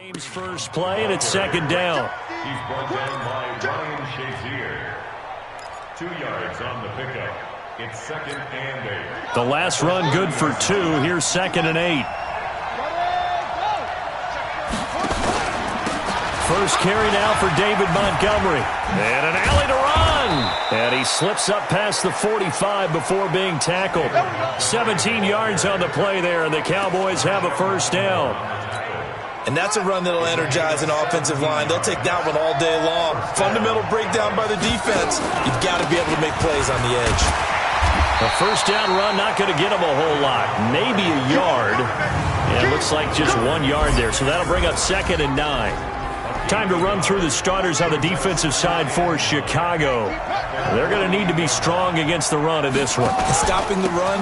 Game's first play, and it's second down. He's brought down by Rgeraci7's. 2 yards on the pickup. It's 2nd and 8. The last run good for 2. Here's 2nd and 8. First carry now for David Montgomery. And an alley to run. And he slips up past the 45 before being tackled. 17 yards on the play there, and the Cowboys have a first down. And that's a run that'll energize an offensive line. They'll take that one all day long. Fundamental breakdown by the defense. You've got to be able to make plays on the edge. A first down run, not going to get him a whole lot. Maybe a yard. And it looks like just 1 yard there. So that'll bring up 2nd and 9. Time to run through the starters on the defensive side for Chicago. They're going to need to be strong against the run in this one. Stopping the run,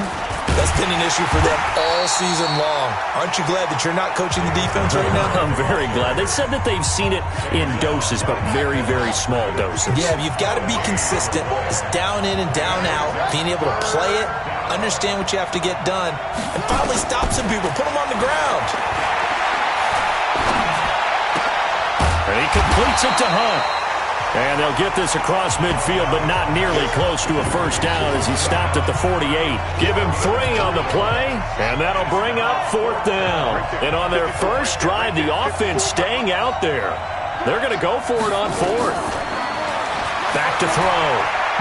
that's been an issue for them all season long. Aren't you glad that you're not coaching the defense right now? I'm very glad. They said that they've seen it in doses, but very, very small doses. Yeah, you've got to be consistent. It's down in and down out, being able to play it, understand what you have to get done, and finally stop some people, put them on the ground. And he completes it to Hunt. And they'll get this across midfield, but not nearly close to a first down as he stopped at the 48. Give him 3 on the play, and that'll bring up 4th down. And on their first drive, the offense staying out there. They're going to go for it on 4th. Back to throw.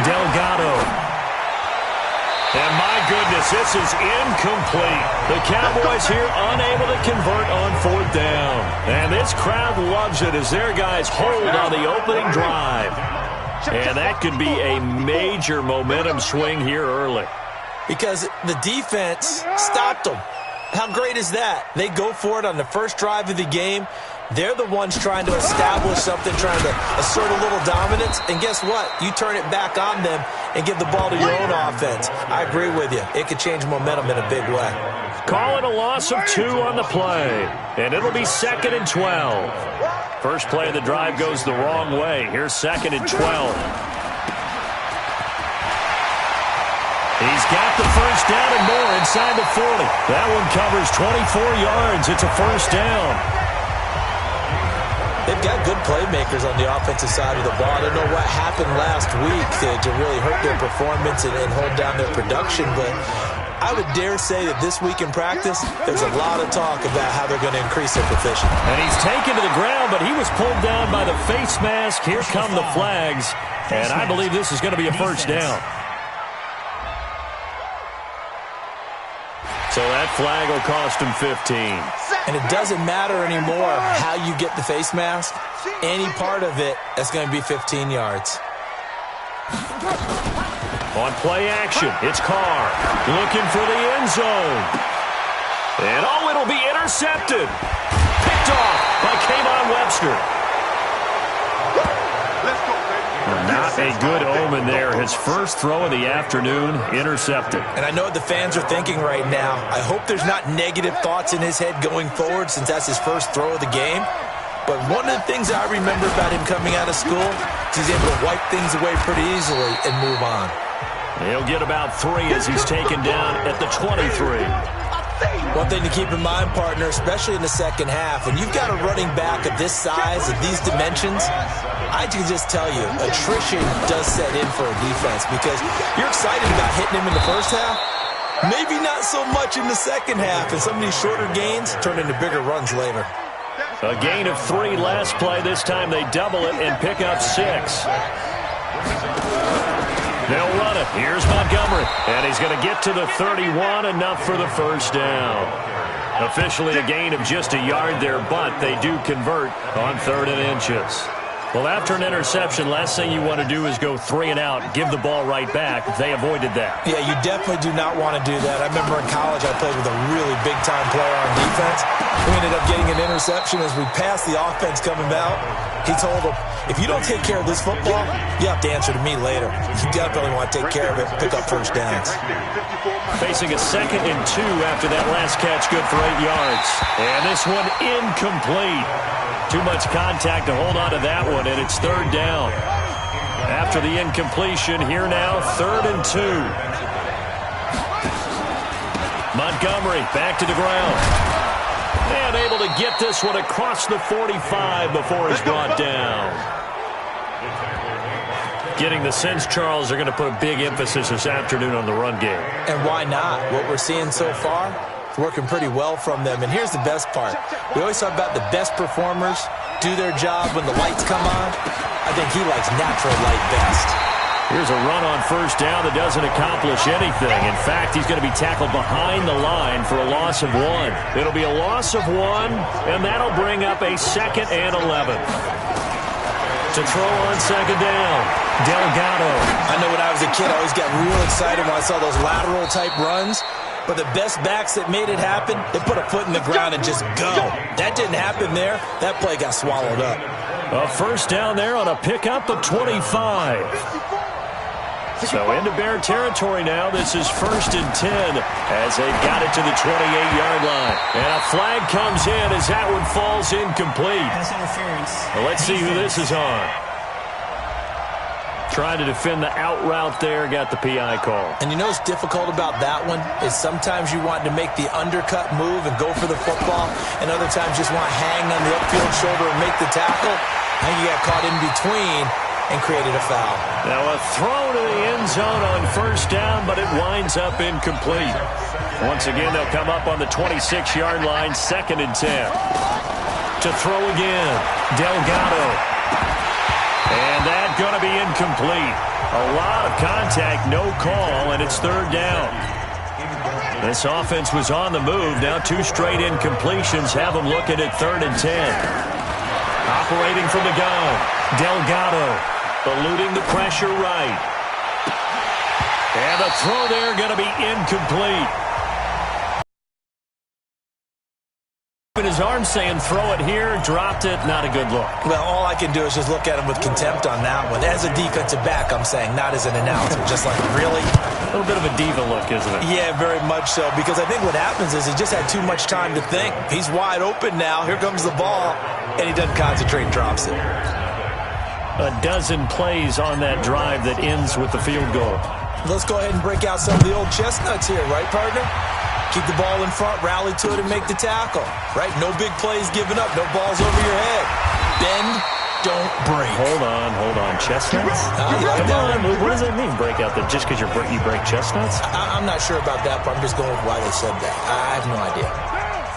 Delgado. And my goodness, this is incomplete. The Cowboys here unable to convert on 4th down. And this crowd loves it as their guys hold on the opening drive. And that could be a major momentum swing here early. Because the defense stopped them. How great is that? They go for it on the first drive of the game. They're the ones trying to establish something, trying to assert a little dominance. And guess what? You turn it back on them and give the ball to your own offense. I agree with you. It could change momentum in a big way. Call it a loss of 2 on the play. And it'll be 2nd and 12. First play of the drive goes the wrong way. Here's 2nd and 12. He's got the first down and more inside the 40. That one covers 24 yards. It's a first down. They've got good playmakers on the offensive side of the ball. I don't know what happened last week to really hurt their performance and hold down their production, but I would dare say that this week in practice, there's a lot of talk about how they're going to increase their proficiency. And he's taken to the ground, but he was pulled down by the face mask. Here come the flags, and I believe this is going to be a first down. So that flag will cost him 15. And it doesn't matter anymore how you get the face mask. Any part of it, that's going to be 15 yards. On play action, it's Carr looking for the end zone. And oh, it'll be intercepted. Picked off by Kayvon Webster. Not a good omen there. His first throw of the afternoon, intercepted. And I know what the fans are thinking right now. I hope there's not negative thoughts in his head going forward since that's his first throw of the game. But one of the things I remember about him coming out of school is he's able to wipe things away pretty easily and move on. He'll get about 3 as he's taken down at the 23. One thing to keep in mind, partner, especially in the second half, when you've got a running back of this size, of these dimensions, I can just tell you, attrition does set in for a defense because you're excited about hitting him in the first half. Maybe not so much in the second half, and some of these shorter gains turn into bigger runs later. A gain of 3 last play. This time they double it and pick up 6. They'll run it. Here's Montgomery. And he's going to get to the 31, enough for the first down. Officially a gain of just a yard there, but they do convert on 3rd and inches. Well, after an interception, last thing you want to do is go 3 and out, give the ball right back. They avoided that. Yeah, you definitely do not want to do that. I remember in college I played with a really big-time player on defense. We ended up getting an interception as we passed the offense coming out. He told him, if you don't take care of this football, you have to answer to me later. You definitely want to take care of it, pick up first downs. Facing a 2nd and 2 after that last catch, good for 8 yards. And this one incomplete. Too much contact to hold on to that one, and it's 3rd down. After the incompletion, here now, 3rd and 2. Montgomery back to the ground. And able to get this one across the 45 before he's brought down. Getting the sense, Charles, they're going to put a big emphasis this afternoon on the run game. And why not? What we're seeing so far, it's working pretty well from them. And here's the best part. We always talk about the best performers do their job when the lights come on. I think he likes natural light best. Here's a run on first down that doesn't accomplish anything. In fact, he's going to be tackled behind the line for a loss of 1. It'll be a loss of 1, and that'll bring up a 2nd and 11. To throw on second down, Delgado. I know when I was a kid, I always got real excited when I saw those lateral-type runs. But the best backs that made it happen, they put a foot in the ground and just go. That didn't happen there. That play got swallowed up. A first down there on a pickup of 25. So into Bear territory now. This is 1st and 10 as they've got it to the 28-yard line. And a flag comes in as that one falls incomplete. Pass interference. Well, let's see who this is on. Trying to defend the out route there, got the PI call. And you know what's difficult about that one is sometimes you want to make the undercut move and go for the football, and other times just want to hang on the upfield shoulder and make the tackle. I think you got caught in between and created a foul. Now a throw to the end zone on first down, but it winds up incomplete. Once again, they'll come up on the 26-yard line, 2nd and 10. To throw again, Delgado. And that's going to be incomplete. A lot of contact, no call, and it's 3rd down. This offense was on the move. Now 2 straight incompletions have them looking at 3rd and 10. Operating from the gun, Delgado eluding the pressure right. And the throw there going to be incomplete. His arm saying throw it here, dropped it, not a good look. Well, all I can do is just look at him with contempt on that one. As a defensive back, I'm saying, not as an announcer. Just like, really? A little bit of a diva look, isn't it? Yeah, very much so, because I think what happens is he just had too much time to think. He's wide open now. Here comes the ball, and he doesn't concentrate and drops it. A dozen plays on that drive that ends with the field goal. Let's go ahead and break out some of the old chestnuts here, right, partner? Keep the ball in front, rally to it, and make the tackle. Right? No big plays given up. No balls over your head. Bend, don't break. Hold on. Chestnuts? Come on. What does that mean, break out? That just because you break chestnuts? I'm not sure about that, but I'm just going with why they said that. I have no idea.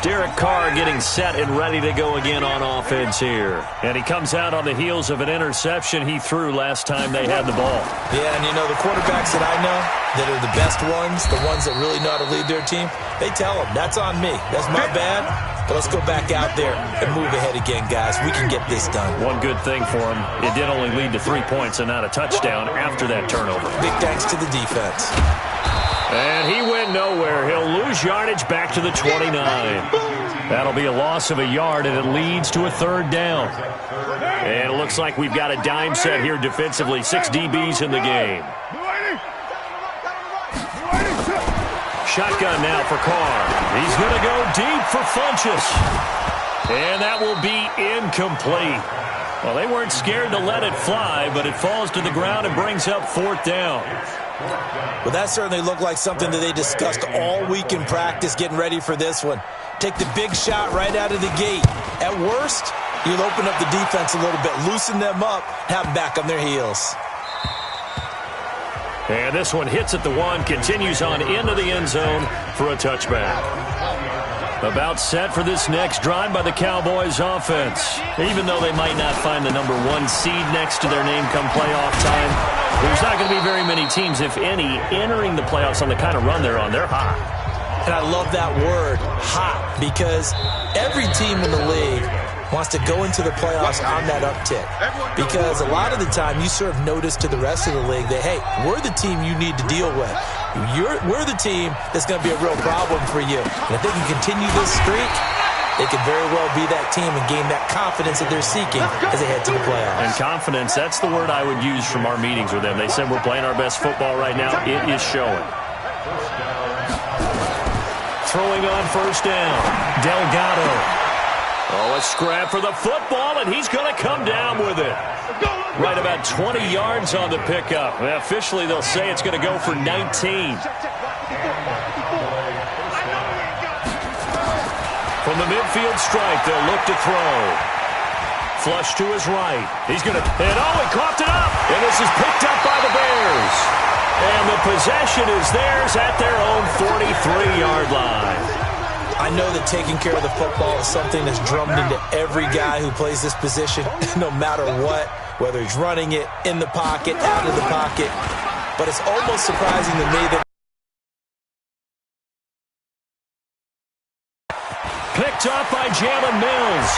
Derek Carr getting set and ready to go again on offense here. And he comes out on the heels of an interception he threw last time they had the ball. Yeah, and you know, the quarterbacks that I know that are the best ones, the ones that really know how to lead their team, they tell them, that's on me. That's my bad. But let's go back out there and move ahead again, guys. We can get this done. One good thing for him, it did only lead to 3 points and not a touchdown after that turnover. Big thanks to the defense. And he went nowhere. He'll lose yardage back to the 29. That'll be a loss of a yard, and it leads to a 3rd down. And it looks like we've got a dime set here defensively. 6 DBs in the game. Shotgun now for Carr. He's going to go deep for Funchess. And that will be incomplete. Well, they weren't scared to let it fly, but it falls to the ground and brings up 4th down. Well, that certainly looked like something that they discussed all week in practice getting ready for this one. Take the big shot right out of the gate. At worst, you'll open up the defense a little bit, loosen them up, have them back on their heels. And this one hits at the 1, continues on into the end zone for a touchback. About set for this next drive by the Cowboys offense. Even though they might not find the number 1 seed next to their name come playoff time, there's not going to be very many teams, if any, entering the playoffs on the kind of run they're on. They're hot. And I love that word, hot, because every team in the league wants to go into the playoffs on that uptick. Because a lot of the time you serve notice to the rest of the league that, hey, we're the team you need to deal with. We're the team that's going to be a real problem for you. And if they can continue this streak, they could very well be that team and gain that confidence that they're seeking as they head to the playoffs. And confidence, that's the word I would use from our meetings with them. They said we're playing our best football right now. It is showing. Throwing on first down, Delgado. Oh, a scrap for the football, and he's going to come down with it. Right about 20 yards on the pickup. And officially, they'll say it's going to go for 19. From From the midfield stripe, they'll look to throw. Flush to his right. He's going to, and he coughed it up. And this is picked up by the Bears. And the possession is theirs at their own 43-yard line. I know that taking care of the football is something that's drummed into every guy who plays this position, no matter what, whether he's running it, in the pocket, out of the pocket. But it's almost surprising to me that picked up by Jalen Mills.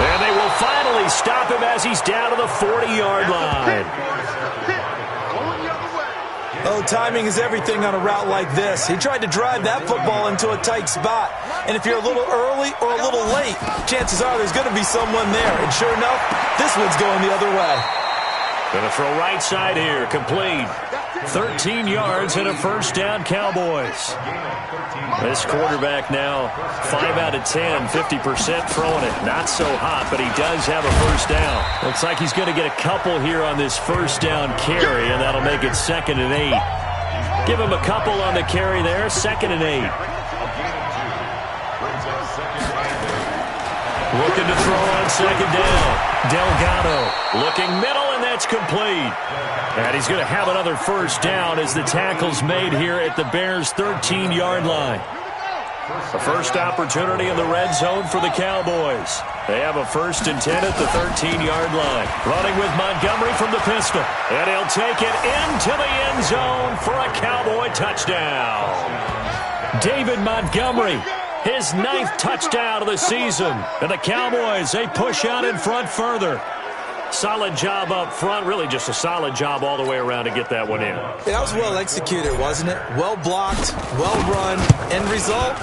And they will finally stop him as he's down to the 40-yard line. Oh, timing is everything on a route like this. He tried to drive that football into a tight spot. And if you're a little early or a little late, chances are there's going to be someone there. And sure enough, this one's going the other way. Going to throw right side here, complete. 13 yards and a first down, Cowboys. This quarterback now 5 out of 10, 50% throwing it. Not so hot, but he does have a first down. Looks like he's going to get a couple here on this first down carry, and that'll make it 2nd and 8. Give him a couple on the carry there, 2nd and 8. Looking to throw on 2nd down. Delgado looking middle, and that's complete. And he's going to have another first down as the tackle's made here at the Bears' 13-yard line. A first opportunity in the red zone for the Cowboys. They have a 1st and 10 at the 13-yard line. Running with Montgomery from the pistol. And he'll take it into the end zone for a Cowboy touchdown. David Montgomery, his 9th touchdown of the season. And the Cowboys, they push out in front further. Solid job up front. Really just a solid job all the way around to get that one in. That was well executed, wasn't it? Well blocked, well run. End result,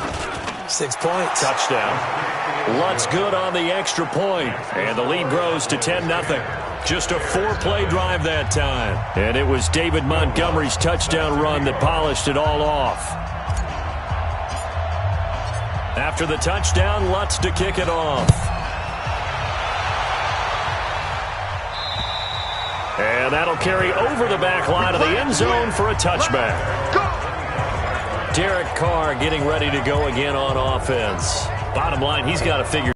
6 points. Touchdown. Lutz good on the extra point. And the lead grows to 10-0. Just a 4-play drive that time. And it was David Montgomery's touchdown run that polished it all off. After the touchdown, Lutz to kick it off. And that'll carry over the back line of the end zone for a touchback. Derek Carr getting ready to go again on offense. Bottom line, he's got to figure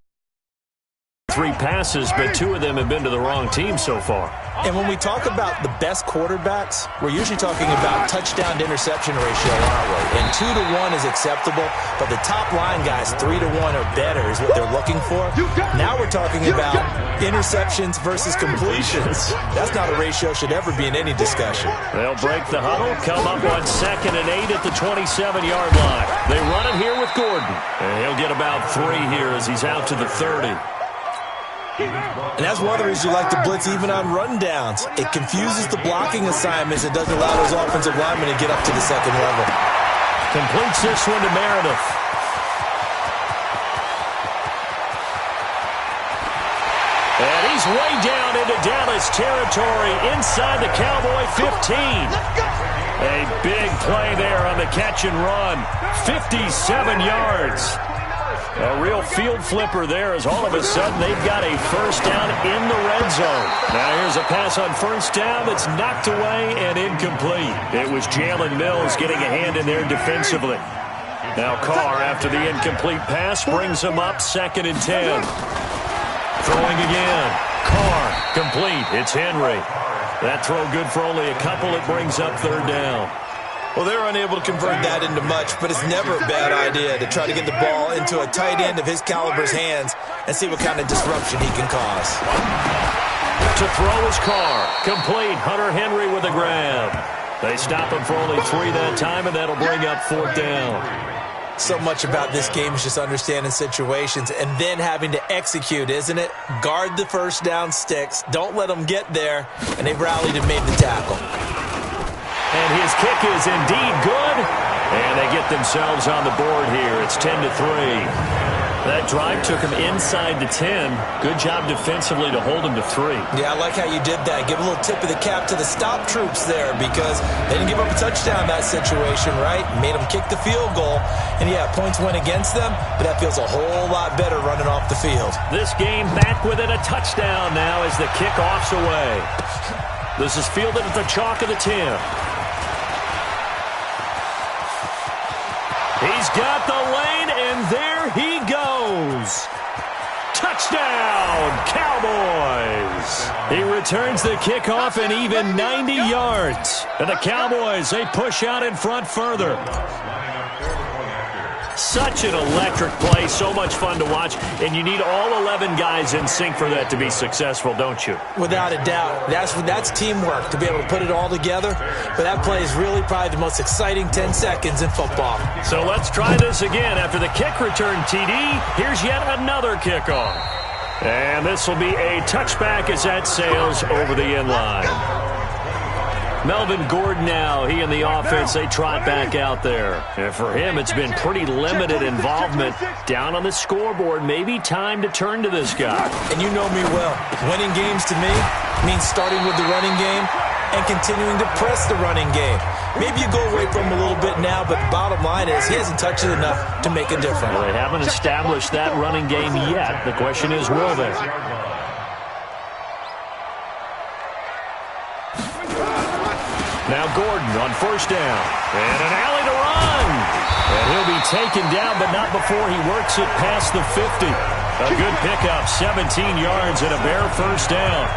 3 passes, but 2 of them have been to the wrong team so far. And when we talk about the best quarterbacks, we're usually talking about touchdown to interception ratio, aren't we? And 2 to 1 is acceptable, but the top line guys, 3 to 1 or better is what they're looking for. Now we're talking about interceptions versus completions. That's not a ratio should ever be in any discussion. They'll break the huddle, come up on 2nd and 8 at the 27-yard line. They run it here with Gordon. And he'll get about 3 here as he's out to the 30. And that's one of the reasons you like to blitz even on rundowns. It confuses the blocking assignments. It doesn't allow those offensive linemen to get up to the 2nd level. Completes this one to Meredith. And he's way down into Dallas territory inside the Cowboy 15. A big play there on the catch and run. 57 yards. A real field flipper there as all of a sudden they've got a first down in the red zone. Now here's a pass on first down that's knocked away and incomplete. It was Jalen Mills getting a hand in there defensively. Now Carr, after the incomplete pass, brings him up 2nd and 10. Throwing again. Carr, complete. It's Henry. That throw good for only a couple. It brings up 3rd down. Well, they were unable to convert that into much, but it's never a bad idea to try to get the ball into a tight end of his caliber's hands and see what kind of disruption he can cause. To throw is Carr. Complete. Hunter Henry with a grab. They stop him for only 3 that time, and that'll bring up 4th down. So much about this game is just understanding situations and then having to execute, isn't it? Guard the first down sticks. Don't let them get there, and they've rallied and made the tackle. And his kick is indeed good. And they get themselves on the board here. It's 10-3. That drive took him inside the 10. Good job defensively to hold him to 3. Yeah, I like how you did that. Give a little tip of the cap to the stop troops there because they didn't give up a touchdown in that situation, right? Made them kick the field goal. And, yeah, points went against them, but that feels a whole lot better running off the field. This game back within a touchdown now as the kickoff's away. This is fielded at the chalk of the 10. He's got the lane, and there There he goes. Touchdown, Cowboys. He returns the kickoff and even 90 yards. And the Cowboys, they push out in front further. Such an electric play, so much fun to watch, and you need all 11 guys in sync for that to be successful, don't you? Without a doubt. That's teamwork, to be able to put it all together. But that play is really probably the most exciting 10 seconds in football. So let's try this again. After the kick return TD, here's yet another kickoff. And this will be a touchback as that sails over the end line. Melvin Gordon now, he and the offense, they trot back out there. And for him, it's been pretty limited involvement. Down on the scoreboard, maybe time to turn to this guy. And you know me well. Winning games to me means starting with the running game and continuing to press the running game. Maybe you go away from him a little bit now, but the bottom line is he hasn't touched it enough to make a difference. Well, they haven't established that running game yet. The question is, will they? Now Gordon on first down. And an alley to run. And he'll be taken down, but not before he works it past the 50. A good pickup, 17 yards and a bare first down.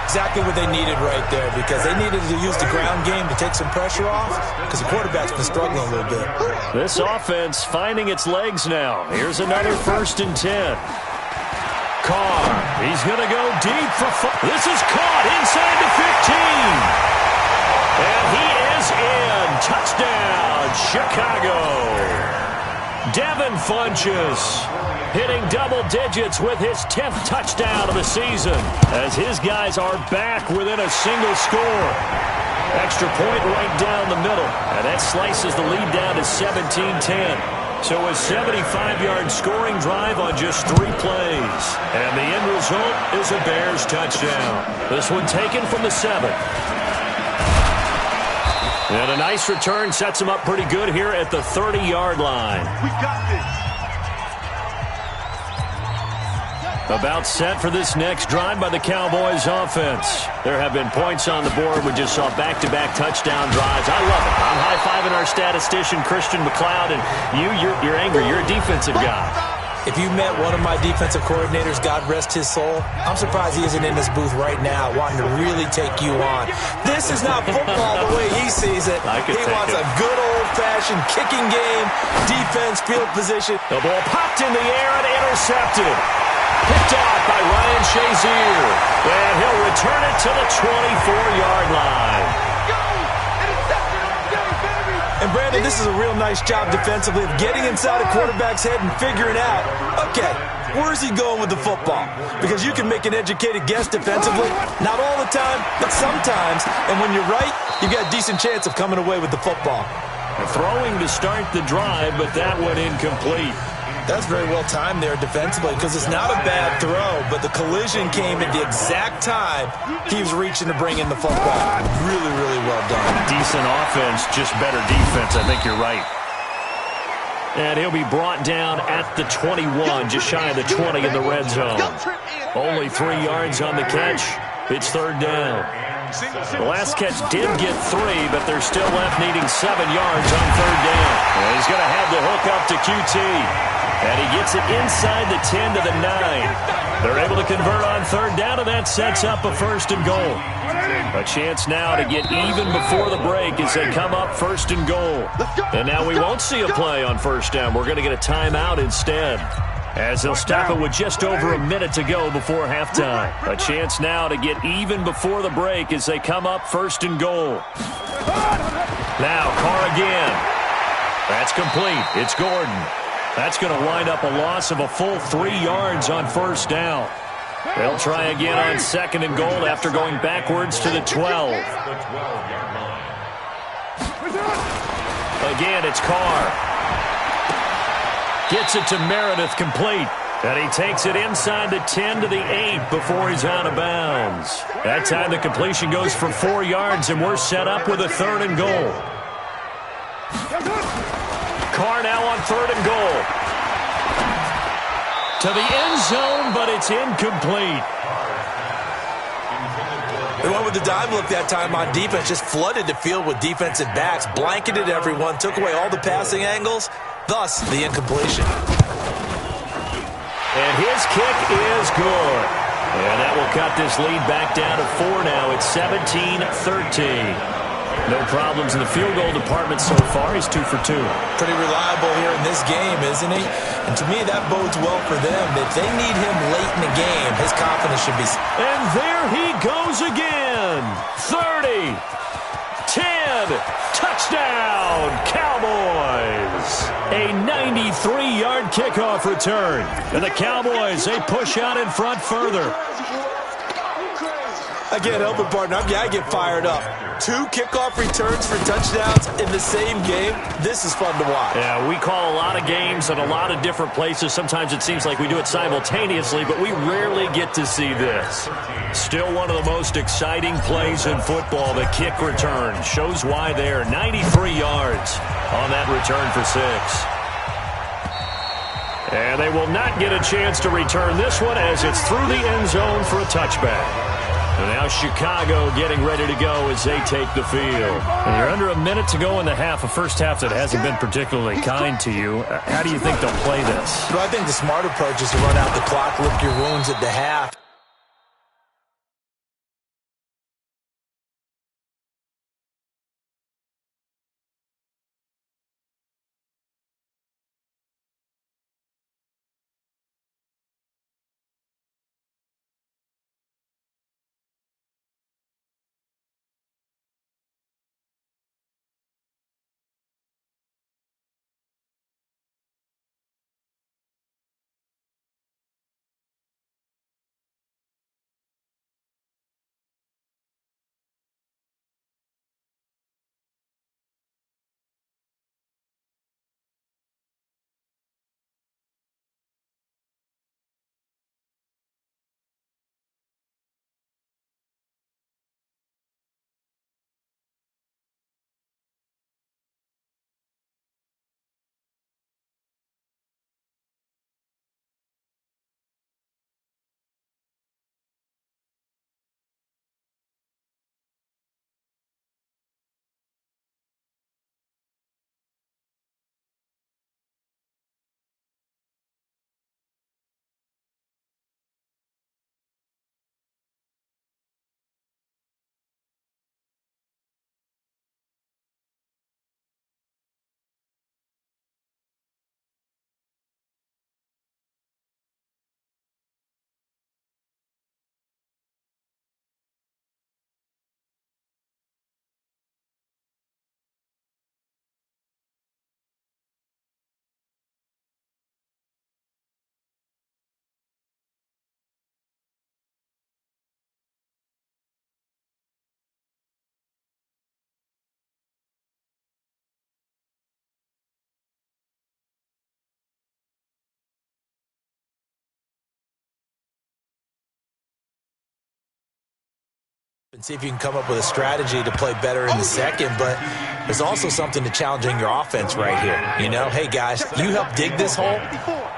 Exactly what they needed right there, because they needed to use the ground game to take some pressure off, because the quarterback's been struggling a little bit. This offense finding its legs now. Here's another 1st and 10. Carr, he's going to go deep for this is caught inside the 15. And he is in. Touchdown, Chicago. Devin Funchess hitting double digits with his 10th touchdown of the season as his guys are back within a single score. Extra point right down the middle. And that slices the lead down to 17-10. So a 75-yard scoring drive on just 3 plays. And the end result is a Bears touchdown. This one taken from the 7. And a nice return sets him up pretty good here at the 30-yard line. We got this. About set for this next drive by the Cowboys offense. There have been points on the board. We just saw back-to-back touchdown drives. I love it. I'm high-fiving our statistician, Christian McLeod, and you're angry. You're a defensive guy. If you met one of my defensive coordinators, God rest his soul, I'm surprised he isn't in this booth right now wanting to really take you on. This is not football the way he sees it. He wants a good old-fashioned kicking game, defense, field position. The ball popped in the air and intercepted. Picked off by Ryan Shazier. And he'll return it to the 24-yard line. And, Brandon, this is a real nice job defensively of getting inside a quarterback's head and figuring out, okay, where's he going with the football? Because you can make an educated guess defensively. Not all the time, but sometimes. And when you're right, you've got a decent chance of coming away with the football. Throwing to start the drive, but that one incomplete. That's very well timed there defensively, because it's not a bad throw, but the collision came at the exact time he was reaching to bring in the football. Really, really well done. Decent offense, just better defense. I think you're right. And he'll be brought down at the 21, just shy of the 20 in the red zone. Only 3 yards on the catch. It's 3rd down. The last catch did get 3, but they're still left needing 7 yards on 3rd down. And he's going to have the hook up to QT. And he gets it inside the 10 to the 9. They're able to convert on 3rd down, and that sets up a 1st and goal. A chance now to get even before the break as they come up 1st and goal. And now we won't see a play on 1st down. We're going to get a timeout instead, as they'll stop it with just over a minute to go before halftime. A chance now to get even before the break as they come up 1st and goal. Now Carr again. That's complete. It's Gordon. That's going to wind up a loss of a full 3 yards on 1st down. They'll try again on 2nd and goal after going backwards to the 12. Again, it's Carr. Gets it to Meredith, complete. And he takes it inside the 10 to the 8 before he's out of bounds. That time the completion goes for 4 yards, and we're set up with a 3rd and goal. Carr now on 3rd and goal. To the end zone, but it's incomplete. They went with the dime look that time on defense, just flooded the field with defensive backs, blanketed everyone, took away all the passing angles, thus the incompletion. And his kick is good. And that will cut this lead back down to 4 now. It's 17-13. No problems in the field goal department so far. He's 2 for 2. Pretty reliable here in this game, isn't he? And to me, that bodes well for them. If they need him late in the game, his confidence should be... And there he goes again. 30, 10, touchdown, Cowboys. A 93-yard kickoff return. And the Cowboys, they push out in front further. I can't help it, partner. I get fired up. 2 kickoff returns for touchdowns in the same game. This is fun to watch. Yeah, we call a lot of games at a lot of different places. Sometimes it seems like we do it simultaneously, but we rarely get to see this. Still one of the most exciting plays in football, the kick return. Shows why there. 93 yards on that return for 6. And they will not get a chance to return this one as it's through the end zone for a touchback. And now Chicago getting ready to go as they take the field. And you're under a minute to go in the half, a first half that hasn't been particularly kind to you. How do you think they'll play this? Well, I think the smart approach is to run out the clock, lick your wounds at the half. And see if you can come up with a strategy to play better in the second, but there's also something to challenging your offense right here. You know, hey guys, you help dig this hole.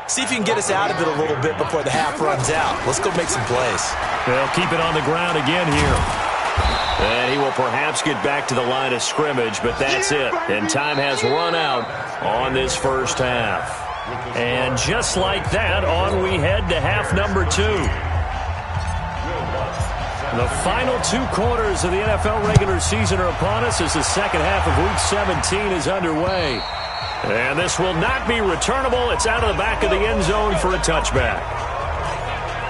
See if you can get us out of it a little bit before the half runs out. Let's go make some plays. They'll keep it on the ground again here. And he will perhaps get back to the line of scrimmage, but that's it. And time has run out on this first half. And just like that, on we head to half number 2. The final 2 quarters of the NFL regular season are upon us as the second half of Week 17 is underway. And this will not be returnable. It's out of the back of the end zone for a touchback.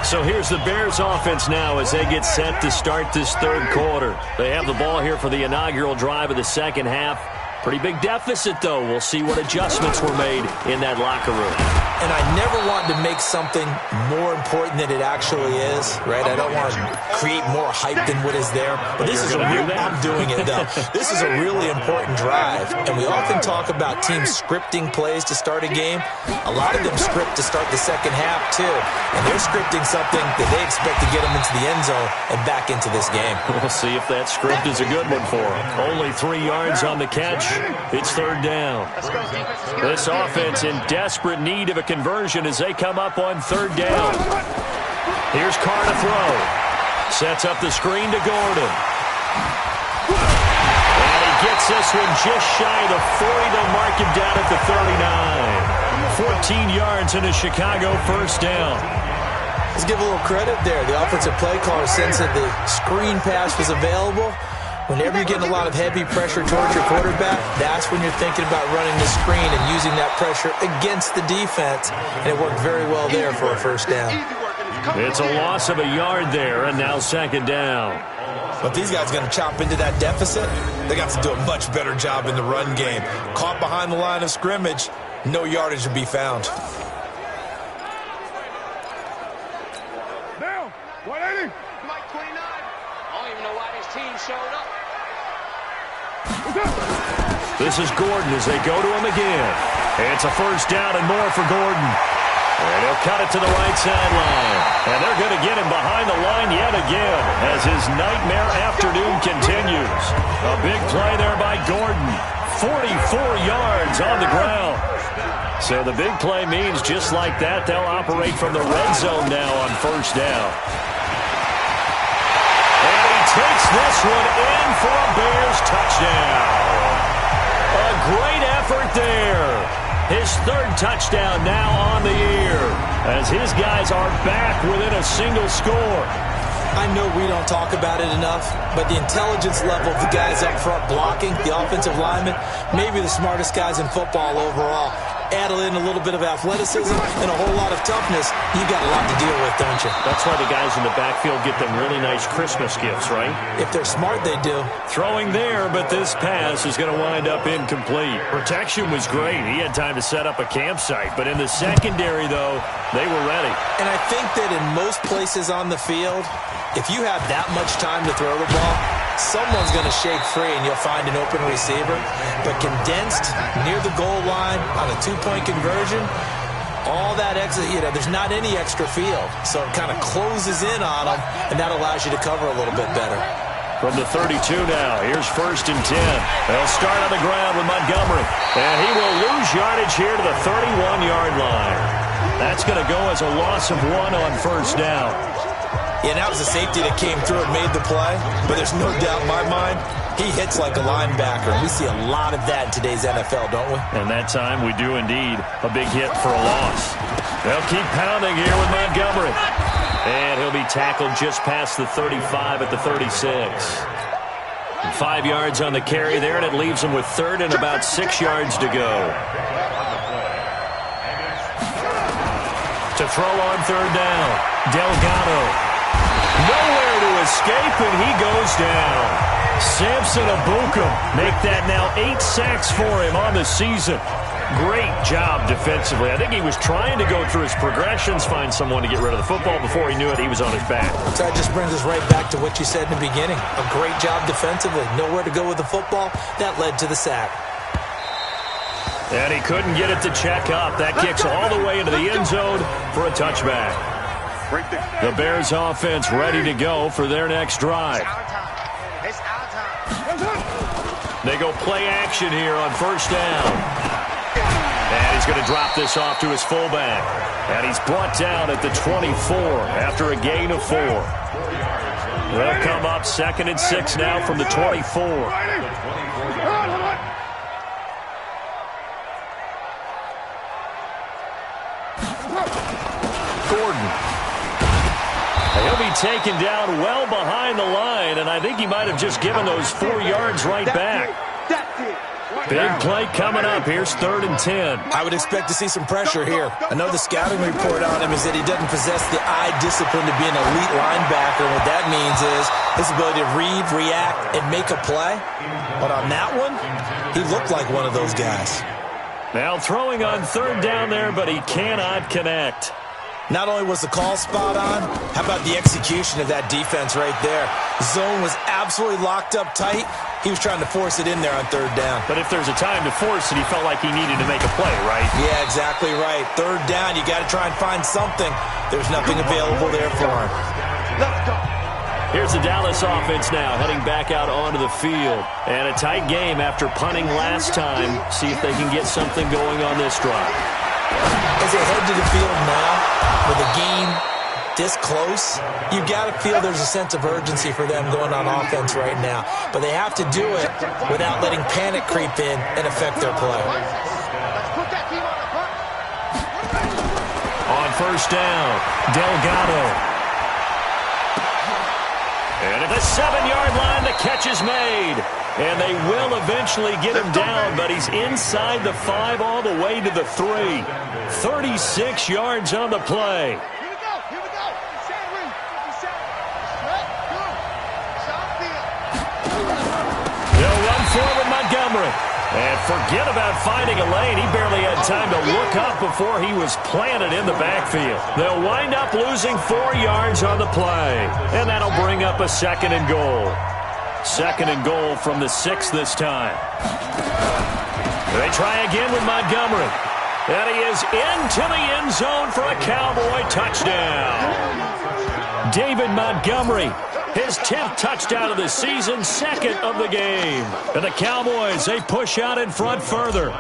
So here's the Bears offense now as they get set to start this third quarter. They have the ball here for the inaugural drive of the second half. Pretty big deficit, though. We'll see what adjustments were made in that locker room. And I never want to make something more important than it actually is, right? I don't want to create more hype than what is there. But this is I'm doing it, though. This is a really important drive. And we often talk about teams scripting plays to start a game. A lot of them script to start the second half, too. And they're scripting something that they expect to get them into the end zone and back into this game. We'll see if that script is a good one for them. Only 3 yards on the catch. It's third down. This offense in desperate need of a conversion as they come up on third down. Here's Carr to throw. Sets up the screen to Gordon. And he gets this one just shy of the 40. They'll mark him down at the 39. 14 yards and a Chicago first down. Let's give a little credit there. The offensive play caller sensed that the screen pass was available. Whenever you're getting a lot of heavy pressure towards your quarterback, that's when you're thinking about running the screen and using that pressure against the defense. And it worked very well there for a first down. It's a loss of a yard there, and now second down. But these guys are going to chop into that deficit. They got to do a much better job in the run game. Caught behind the line of scrimmage, no yardage to be found. Down, 180. Mike 29. I don't even know why this team showed up. This is Gordon as they go to him again. It's a first down and more for Gordon. And he'll cut it to the right sideline. And they're going to get him behind the line yet again as his nightmare afternoon continues. A big play there by Gordon. 44 yards on the ground. So the big play means just like that, they'll operate from the red zone now on first down. And he takes this one in for a Bears touchdown. A great effort there. His third touchdown now on the year as his guys are back within a single score. I know we don't talk about it enough, but the intelligence level of the guys up front blocking, the offensive linemen, maybe the smartest guys in football overall. Add in a little bit of athleticism and a whole lot of toughness, you got a lot to deal with, don't you? That's why the guys in the backfield get them really nice Christmas gifts, right? If they're smart, they do. Throwing there, but this pass is going to wind up incomplete. Protection was great. He had time to set up a campsite, but in the secondary, though, they were ready. And I think that in most places on the field, if you have that much time to throw the ball, someone's going to shake free and you'll find an open receiver. But condensed near the goal line on a two-point conversion, all that extra, there's not any extra field. So it kind of closes in on them, and that allows you to cover a little bit better. From the 32 now, here's 1st and 10. They'll start on the ground with Montgomery. And he will lose yardage here to the 31-yard line. That's going to go as a loss of 1 on first down. Yeah, that was a safety that came through and made the play. But there's no doubt in my mind, he hits like a linebacker. We see a lot of that in today's NFL, don't we? And that time we do indeed. A big hit for a loss. They'll keep pounding here with Montgomery. And he'll be tackled just past the 35 at the 36. 5 yards on the carry there, and it leaves him with third and about 6 yards to go. To throw on third down, Delgado. Nowhere to escape, and he goes down. Samson Abukum make that now 8 sacks for him on the season. Great job defensively. I think he was trying to go through his progressions, find someone to get rid of the football. Before he knew it, he was on his back. So that just brings us right back to what you said in the beginning. A great job defensively. Nowhere to go with the football. That led to the sack. And he couldn't get it to check up. That kicks all the way into the end zone for a touchback. The Bears offense ready to go for their next drive. They go play action here on first down. And he's going to drop this off to his fullback. And he's brought down at the 24 after a gain of 4. They'll come up 2nd and 6 now from the 24. Gordon. He'll be taken down well behind the line, and I think he might have just given those 4 yards right back. Big play coming up. Here's 3rd and 10. I would expect to see some pressure here. I know the scouting report on him is that he doesn't possess the eye discipline to be an elite linebacker, and what that means is his ability to read, react, and make a play. But on that one, he looked like one of those guys. Now throwing on 3rd down there, but he cannot connect. Not only was the call spot on, how about the execution of that defense right there? Zone was absolutely locked up tight. He was trying to force it in there on 3rd down. But if there's a time to force it, he felt like he needed to make a play, right? Yeah, exactly right. 3rd down, you got to try and find something. There's nothing available there for him. Let's go. Here's the Dallas offense now, heading back out onto the field. And a tight game after punting last time. See if they can get something going on this drive. As they head to the field now, with a game this close, you've got to feel there's a sense of urgency for them going on offense right now. But they have to do it without letting panic creep in and affect their play. Let's put that team on the front. first down. Delgado. And at the 7-yard line, the catch is made. And they will eventually get him down, but he's inside the 5 all the way to the 3. 36 yards on the play. They'll run forward Montgomery. And forget about finding a lane. He barely had time to look up before he was planted in the backfield. They'll wind up losing 4 yards on the play. And that'll bring up a 2nd and goal. 2nd and goal from the 6 this time. They try again with Montgomery. And he is into the end zone for a Cowboy touchdown. David Montgomery, his 10th touchdown of the season, 2nd of the game. And the Cowboys, they push out in front further.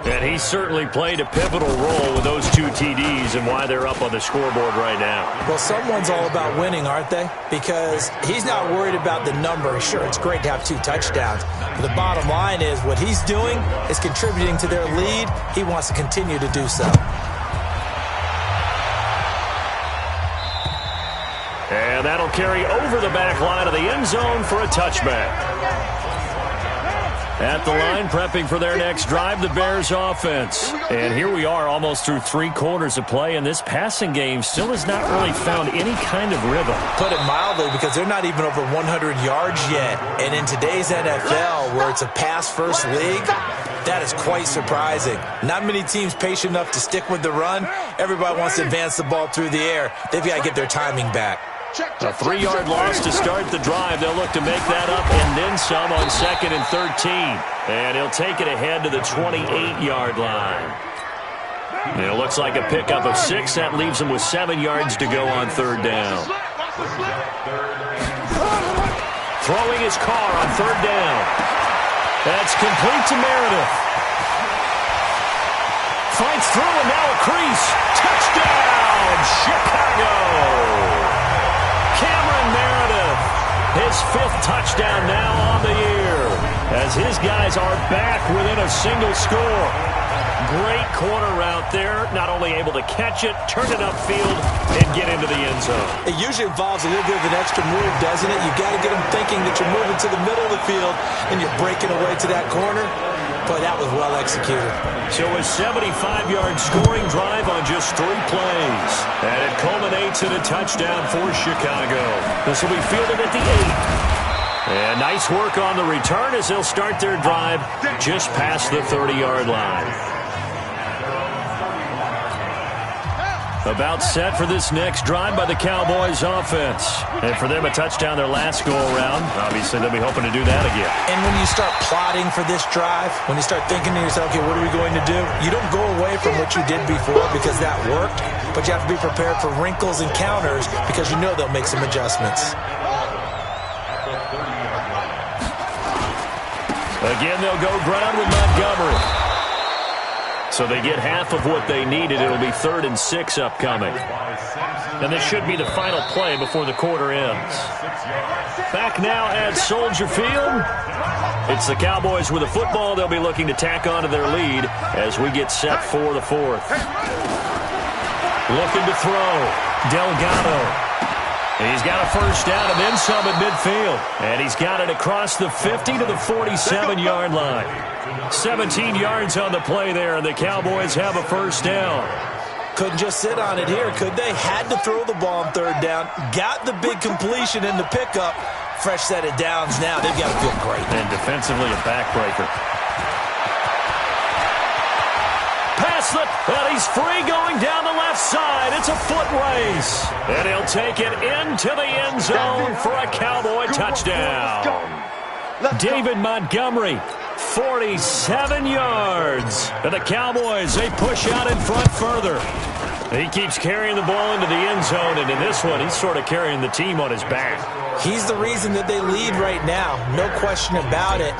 And he certainly played a pivotal role with those 2 TDs and why they're up on the scoreboard right now. Well, someone's all about winning, aren't they? Because he's not worried about the number. Sure, it's great to have 2 touchdowns. But the bottom line is what he's doing is contributing to their lead. He wants to continue to do so. And that'll carry over the back line of the end zone for a touchback. At the line, prepping for their next drive, the Bears offense. And here we are almost through 3 quarters of play, and this passing game still has not really found any kind of rhythm. Put it mildly, because they're not even over 100 yards yet. And in today's NFL, where it's a pass-first league, that is quite surprising. Not many teams patient enough to stick with the run. Everybody wants to advance the ball through the air. They've got to get their timing back. A 3-yard loss to start the drive. They'll look to make that up and then some on 2nd and 13. And he'll take it ahead to the 28-yard line. And it looks like a pickup of 6. That leaves him with 7 yards to go on 3rd down. Throwing his car on 3rd down. That's complete to Meredith. Fights through and now a crease. Touchdown, Chicago. Cameron Meredith, his 5th touchdown now on the year, as his guys are back within a single score. Great corner route there, not only able to catch it, turn it upfield, and get into the end zone. It usually involves a little bit of an extra move, doesn't it? You've got to get them thinking that you're moving to the middle of the field and you're breaking away to that corner. Boy, that was well executed. So a 75-yard scoring drive on just 3 plays. And it culminates in a touchdown for Chicago. This will be fielded at the 8. And nice work on the return as they'll start their drive just past the 30-yard line. About set for this next drive by the Cowboys offense. And for them, a touchdown their last go-around. Obviously, they'll be hoping to do that again. And when you start plotting for this drive, when you start thinking to yourself, okay, what are we going to do? You don't go away from what you did before because that worked, but you have to be prepared for wrinkles and counters because you know they'll make some adjustments. Again, they'll go ground with Montgomery. So they get half of what they needed. It'll be 3rd and 6 upcoming. And this should be the final play before the quarter ends. Back now at Soldier Field. It's the Cowboys with the football. They'll be looking to tack on to their lead as we get set for the 4th. Looking to throw. Delgado. And he's got a first down and then some at midfield. And he's got it across the 50 to the 47-yard line. 17 yards on the play there, and the Cowboys have a first down. Couldn't just sit on it here, could they? Had to throw the ball on 3rd down. Got the big completion in the pickup. Fresh set of downs now. They've got to feel great. And defensively a backbreaker. And he's free going down the left side. It's a foot race. And he'll take it into the end zone for a Cowboy touchdown. David Montgomery, 47 yards. And the Cowboys, they push out in front further. He keeps carrying the ball into the end zone, and in this one, he's sort of carrying the team on his back. He's the reason that they lead right now. No question about it.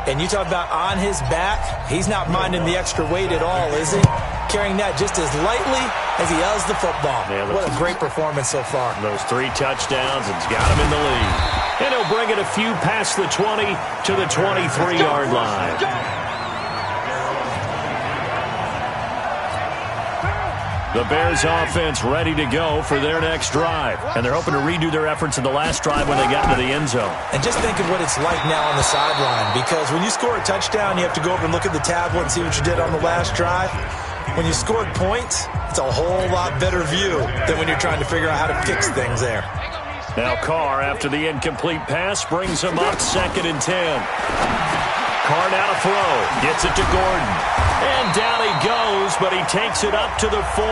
And you talk about on his back, he's not minding the extra weight at all, is he? Carrying that just as lightly as he does the football. Yeah, what a great performance so far. Those 3 touchdowns, it's got him in the lead. And he'll bring it a few past the 20 to the 23-yard line. The Bears offense ready to go for their next drive. And they're hoping to redo their efforts in the last drive when they got into the end zone. And just think of what it's like now on the sideline, because when you score a touchdown, you have to go over and look at the tablet and see what you did on the last drive. When you scored points, it's a whole lot better view than when you're trying to figure out how to fix things there. Now Carr, after the incomplete pass, brings him up 2nd and 10. Carr now to throw. Gets it to Gordon. And down he goes, but he takes it up to the 40.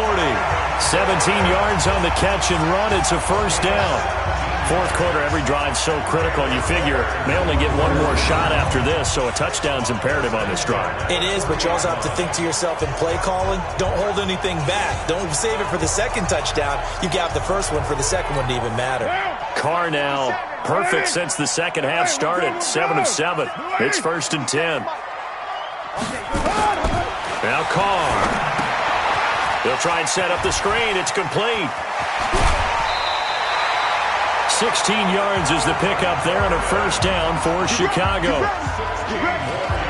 17 yards on the catch and run. It's a first down. Fourth quarter, every drive's so critical, and you figure they only get one more shot after this, so a touchdown's imperative on this drive. It is, but you also have to think to yourself in play calling, don't hold anything back. Don't save it for the second touchdown. You got the first one for the second one to even matter. Carr now perfect since the second half started. 7 of 7. It's 1st and 10. Now Carr. They'll try and set up the screen. It's complete. 16 yards is the pickup there on a first down for Chicago.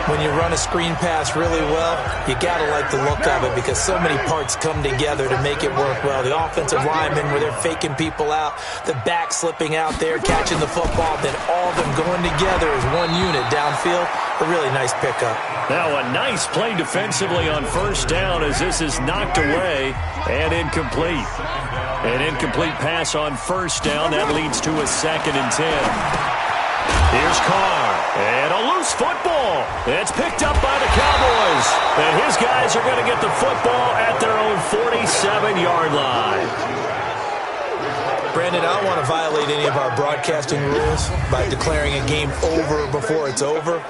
When you run a screen pass really well, you got to like the look of it because so many parts come together to make it work well. The offensive linemen where they're faking people out, the back slipping out there, catching the football, then all of them going together as one unit downfield. A really nice pickup. Now a nice play defensively on first down as this is knocked away and incomplete. An incomplete pass on first down. That leads to a 2nd and 10. Here's Carr. And a loose football. It's picked up by the Cowboys. And his guys are going to get the football at their own 47-yard line. Brandon, I don't want to violate any of our broadcasting rules by declaring a game over before it's over.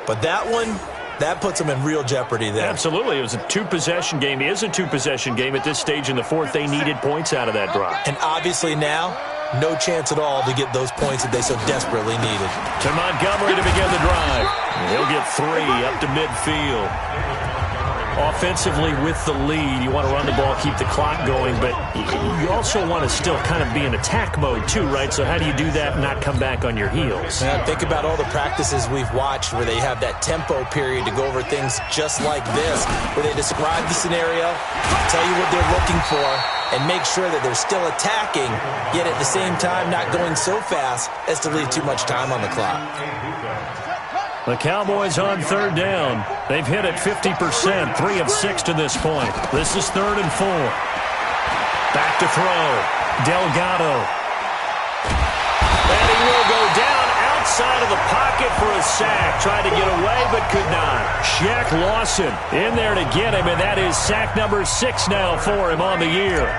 But that one, that puts them in real jeopardy there. Absolutely. It was a two-possession game. It is a two-possession game at this stage in the fourth. They needed points out of that drive. And obviously now, no chance at all to get those points that they so desperately needed. To Montgomery to begin the drive. He'll get 3 up to midfield. Offensively with the lead, you want to run the ball, keep the clock going, but you also want to still kind of be in attack mode too, right? So how do you do that and not come back on your heels? Man, think about all the practices we've watched where they have that tempo period to go over things just like this, where they describe the scenario, tell you what they're looking for, and make sure that they're still attacking, yet at the same time not going so fast as to leave too much time on the clock. The Cowboys on third down. They've hit it 50%, 3 of 6 to this point. This is 3rd and 4. Back to throw. Delgado. And he will go down outside of the pocket for a sack. Tried to get away, but could not. Shaq Lawson in there to get him, and that is sack number 6 now for him on the year.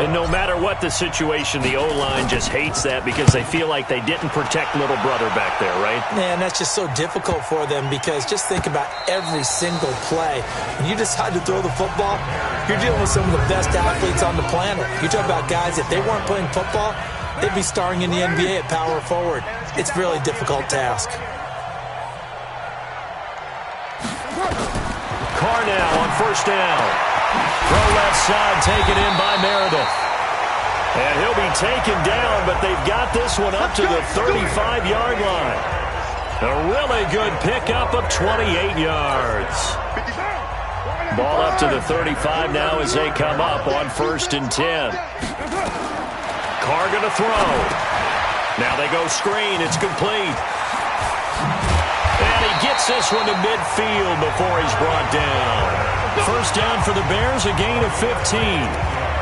And no matter what the situation, the O-line just hates that because they feel like they didn't protect little brother back there, right? Man, that's just so difficult for them because just think about every single play. When you decide to throw the football, you're dealing with some of the best athletes on the planet. You talk about guys, if they weren't playing football, they'd be starring in the NBA at power forward. It's a really difficult task. Carr now on first down. Throw left side taken in by Meredith. And he'll be taken down, but they've got this one up to the 35-yard line. A really good pickup of 28 yards. Ball up to the 35 now as they come up on 1st and 10. Carr going to throw. Now they go screen. It's complete. And he gets this one to midfield before he's brought down. First down for the Bears, a gain of 15.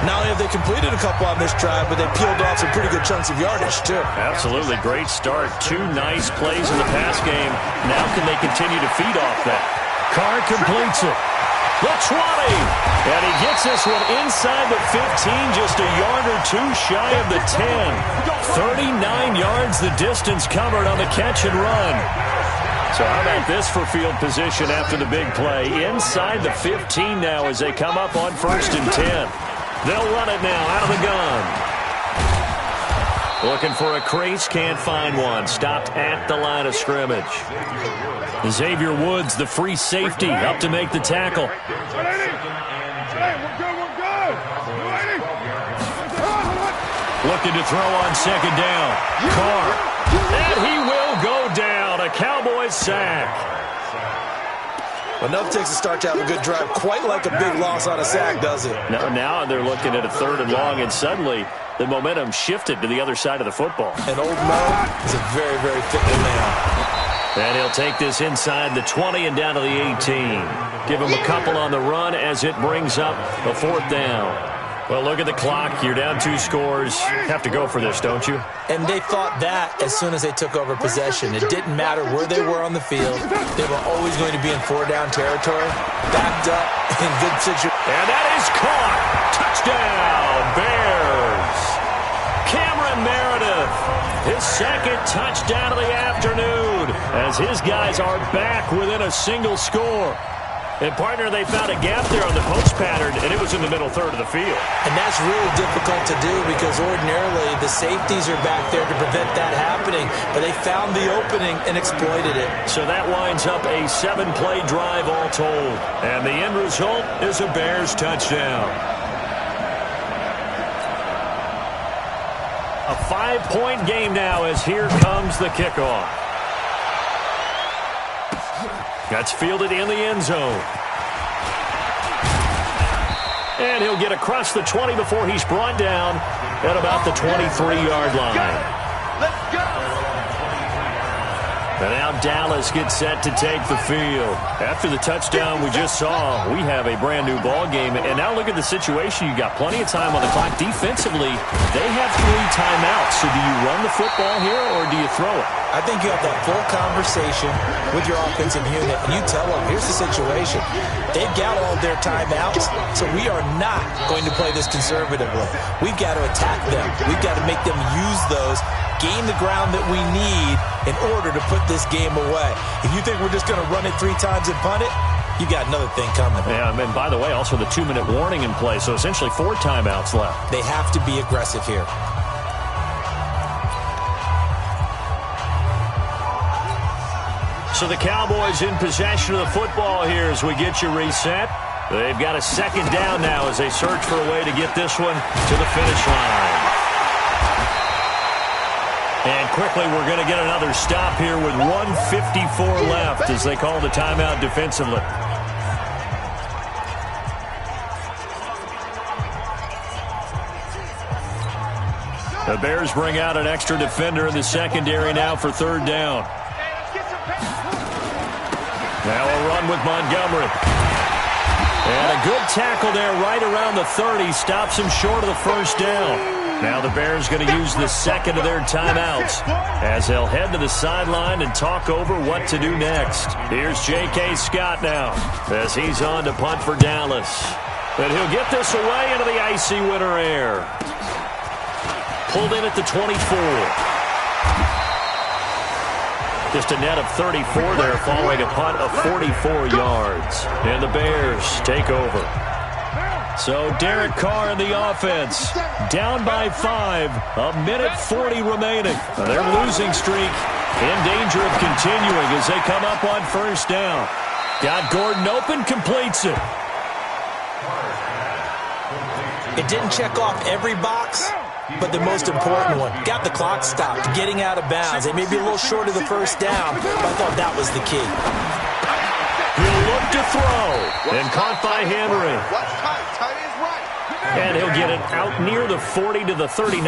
Not only have they completed a couple on this drive, but they peeled off some pretty good chunks of yardage, too. Absolutely. Great start. 2 nice plays in the pass game. Now can they continue to feed off that? Carr completes it. The 20. And he gets this one inside the 15, just a yard or 2 shy of the 10. 39 yards the distance covered on the catch and run. So how about this for field position after the big play? Inside the 15 now as they come up on 1st and 10. They'll run it now out of the gun. Looking for a crease, can't find one. Stopped at the line of scrimmage. Xavier Woods, the free safety, up to make the tackle. Looking to throw on second down. Carr. And he will go down. A Cowboys sack. Well, enough takes a start to have a good drive, quite like a big loss on a sack, does it? Now they're looking at a 3rd and long, and suddenly the momentum shifted to the other side of the football. And old Mo is a very, very fickle man. And he'll take this inside the 20 and down to the 18. Give him a couple on the run as it brings up a 4th down. Well, look at the clock. You're down 2 scores. Have to go for this, don't you? And they thought that as soon as they took over possession. It didn't matter where they were on the field. They were always going to be in 4-down territory, backed up, in good situation. And that is caught. Touchdown, Bears. Cameron Meredith, his 2nd touchdown of the afternoon, as his guys are back within a single score. And, partner, they found a gap there on the post pattern, and it was in the middle 3rd of the field. And that's really difficult to do because ordinarily the safeties are back there to prevent that happening. But they found the opening and exploited it. So that winds up a 7-play drive all told. And the end result is a Bears touchdown. A 5-point game now as here comes the kickoff. That's fielded in the end zone. And he'll get across the 20 before he's brought down at about the 23-yard line. Let's go. And now Dallas gets set to take the field. After the touchdown we just saw, we have a brand-new ball game. And now look at the situation. You got plenty of time on the clock. Defensively, they have 3 timeouts. So do you run the football here or do you throw it? I think you have that full conversation with your offensive unit, and you tell them, here's the situation. They've got all their timeouts, so we are not going to play this conservatively. We've got to attack them. We've got to make them use those, gain the ground that we need in order to put this game away. If you think we're just going to run it 3 times and punt it, you got another thing coming. Yeah, and by the way, also the 2-minute warning in play, so essentially 4 timeouts left. They have to be aggressive here. So the Cowboys in possession of the football here as we get you reset. They've got a 2nd down now as they search for a way to get this one to the finish line. And quickly we're going to get another stop here with 1:54 left as they call the timeout defensively. The Bears bring out an extra defender in the secondary now for 3rd down. Now a run with Montgomery. And a good tackle there right around the 30. Stops him short of the 1st down. Now the Bears going to use the 2nd of their timeouts as they'll head to the sideline and talk over what to do next. Here's J.K. Scott now as he's on to punt for Dallas. And he'll get this away into the icy winter air. Pulled in at the 24. Just a net of 34 there following a punt of 44 yards. And the Bears take over. So Derek Carr in the offense. Down by 5. A minute 40 remaining. Their losing streak in danger of continuing as they come up on 1st down. Got Gordon open, completes it. It didn't check off every box, but the most important one. Got the clock stopped, getting out of bounds. They may be a little short of the 1st down, but I thought that was the key. He'll look to throw, and caught by Henry. And he'll get it out near the 40 to the 39.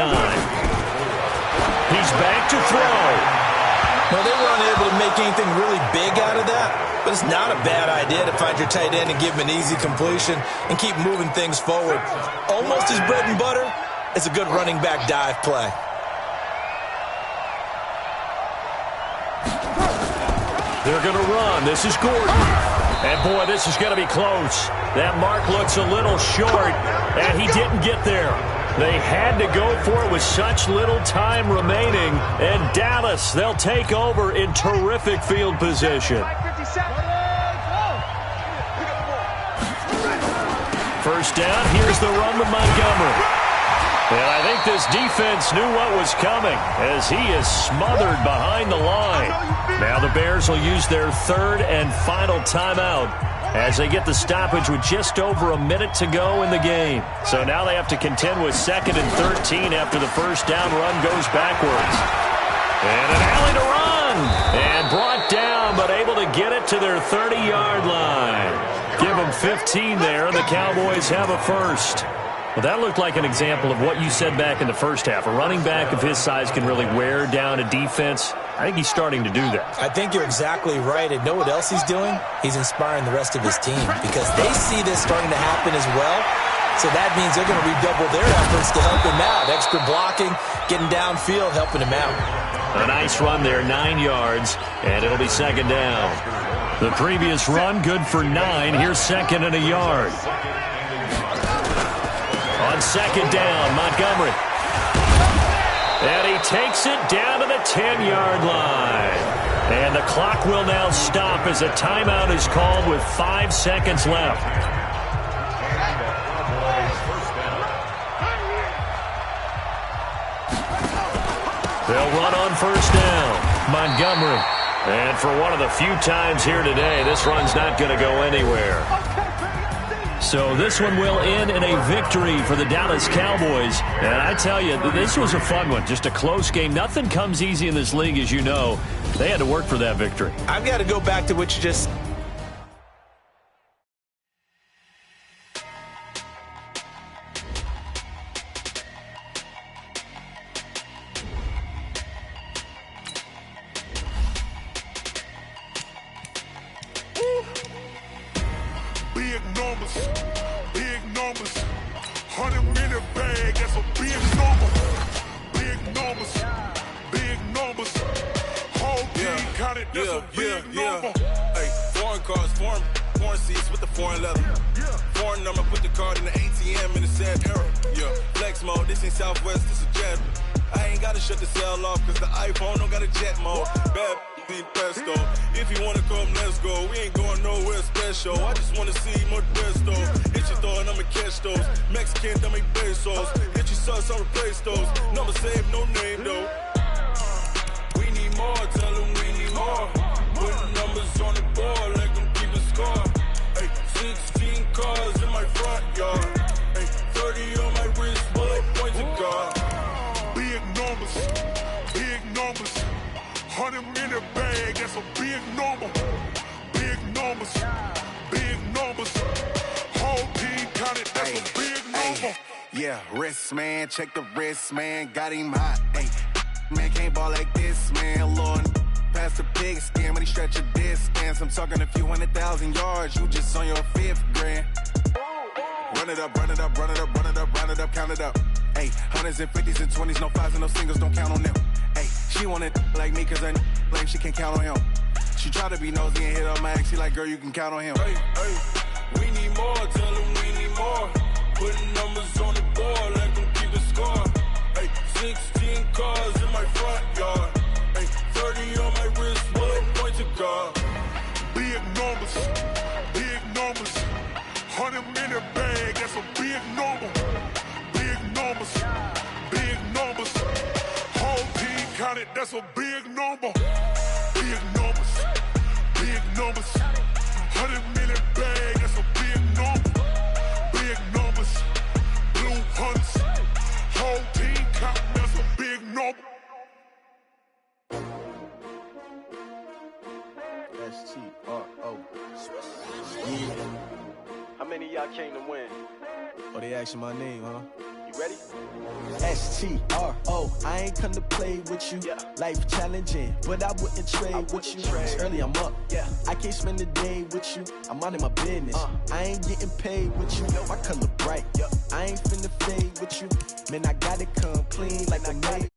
He's back to throw. Well, they were unable to make anything really big out of that, but it's not a bad idea to find your tight end and give him an easy completion and keep moving things forward. Almost his bread and butter. It's a good running back dive play. They're going to run. This is Gordon. And, boy, this is going to be close. That mark looks a little short, and he didn't get there. They had to go for it with such little time remaining. And Dallas, they'll take over in terrific field position. 1st down. Here's the run with Montgomery. And I think this defense knew what was coming as he is smothered behind the line. Now the Bears will use their 3rd and final timeout as they get the stoppage with just over a minute to go in the game. So now they have to contend with 2nd and 13 after the 1st down run goes backwards. And an alley to run. And brought down, but able to get it to their 30-yard line. Give them 15 there, and the Cowboys have a first. Well, that looked like an example of what you said back in the first half. A running back of his size can really wear down a defense. I think he's starting to do that. I think you're exactly right. And know what else he's doing? He's inspiring the rest of his team because they see this starting to happen as well. So that means they're going to redouble their efforts to help him out. Extra blocking, getting downfield, helping him out. A nice run there, 9 yards, and it'll be second down. The previous run, good for 9. Here's second and a yard. On second down, Montgomery. And he takes it down to the 10-yard line. And the clock will now stop as a timeout is called with 5 seconds left. They'll run on first down. Montgomery. And for one of the few times here today, this run's not going to go anywhere. So this one will end in a victory for the Dallas Cowboys. And I tell you, this was a fun one. Just a close game. Nothing comes easy in this league, as you know. They had to work for that victory. I've got to go back to what you just... Check the wrist, man, got him hot. Ay, man, can't ball like this, man. Lord, past the pig skin, when he stretch a distance. I'm talking a few 100,000 yards, you just on your 5th grand. Run it up, run it up, run it up, run it up, run it up, count it up. Ay, hundreds and 50s and 20s, no 5s and no singles, don't count on them. Ay, she want it like me, cause I blame she can't count on him. She try to be nosy and hit up my ex, she like, girl, you can count on him. Hey, hey, we need more, tell them we need more. Putting numbers on the board like them keep the score. Hey, 16 cars in my front yard. Hey, 30 on my wrist, bullet point to God. Big numbers, 100 minute bag, that's a big number. Big numbers, whole team counted, that's a big number. Big numbers, 100 minute bag, that's a big number. Big numbers, blue hunts, whole team counting, that's a big number. S-T-R-O. Yeah. How many of y'all came to win? Oh, they asking my name, huh? You ready? S-T-R-O. I ain't come to play with you. Yeah. Life challenging, but I wouldn't trade with you. It's early, I'm up. Yeah. I can't spend the day with you. I'm minding my business. I ain't getting paid with you. My color bright. Yeah. I ain't finna fade with you. Man, I got it come clean like a maid.